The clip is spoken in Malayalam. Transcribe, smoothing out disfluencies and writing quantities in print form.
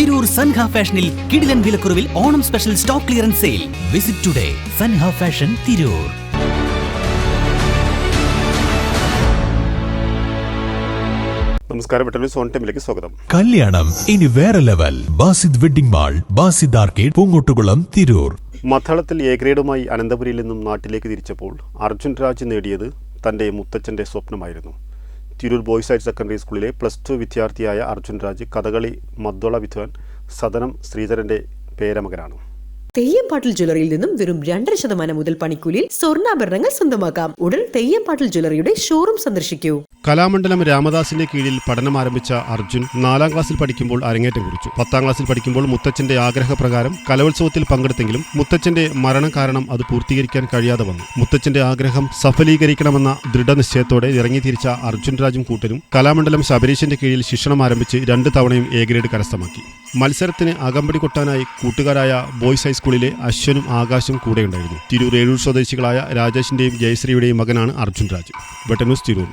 തിരൂർ സൻഹ ഫാഷനിൽ കിടിലൻ വിലക്കുറവിൽ Onam special stock clearance sale. Visit today Sanha fashion Tirur. നമസ്കാരം, വെട്ടന്യൂസ് ഓൺ ടൈമിലേക്ക് സ്വാഗതം. കല്യാണം ഇനി വേറെ level. Basid wedding mall, Basid arcade, Poonkottukulam, Tirur. മദ്ദളത്തിൽ എ ഗ്രേഡുമായി അനന്തപുരിയിൽ നിന്നും നാട്ടിലേക്ക് തിരിച്ചപ്പോൾ അർജുൻ രാജ് നേടിയത് തന്റെ മുത്തച്ഛന്റെ സ്വപ്നമായിരുന്നു. തിരൂർ ബോയ്സ് ഹയർ സെക്കൻഡറി സ്കൂളിലെ +2 വിദ്യാർത്ഥിയായ അർജുൻ രാജ് കഥകളി മദ്ദള വിദ്വാൻ സദനം ശ്രീധരന്റെ പേരമകനാണ്. തെയ്യംപാട്ടിൽ ജ്വല്ലറിയിൽ നിന്നും വെറും 2% മുതൽ പണിക്കൂലിയിൽ സ്വർണ്ണാഭരണങ്ങൾ സ്വന്തമാക്കാം. ഉടൻ തെയ്യംപാട്ടിൽ ജ്വല്ലറിയുടെ ഷോറൂം സന്ദർശിക്കൂ. കലാമണ്ഡലം രാമദാസിന്റെ കീഴിൽ പഠനം ആരംഭിച്ച അർജുൻ 4ാം ക്ലാസ്സിൽ പഠിക്കുമ്പോൾ അരങ്ങേറ്റം കുറിച്ചു. 10ാം ക്ലാസ്സിൽ പഠിക്കുമ്പോൾ മുത്തച്ഛന്റെ ആഗ്രഹപ്രകാരം കലോത്സവത്തിൽ പങ്കെടുത്തെങ്കിലും മുത്തച്ഛന്റെ മരണം കാരണം അത് പൂർത്തീകരിക്കാൻ കഴിയാതെ വന്നു. മുത്തച്ഛന്റെ ആഗ്രഹം സഫലീകരിക്കണമെന്ന ദൃഢനിശ്ചയത്തോടെ ഇറങ്ങിത്തിരിച്ച അർജുൻ രാജും കൂട്ടരും കലാമണ്ഡലം ശബരീശന്റെ കീഴിൽ ശിക്ഷണം ആരംഭിച്ച് 2 തവണയും എ ഗ്രേഡ് കരസ്ഥമാക്കി. മത്സരത്തിന് അകമ്പടി കൊട്ടാനായി കൂട്ടുകാരായ ബോയ്സ് ഹൈസ്കൂളിലെ അശ്വനും ആകാശും കൂടെയുണ്ടായിരുന്നു. തിരൂർ ഏഴൂർ സ്വദേശികളായ രാജേഷിന്റെയും ജയശ്രീയുടെയും മകനാണ് അർജുൻ രാജ്. വെട്ടന്യൂസ് തിരൂർ.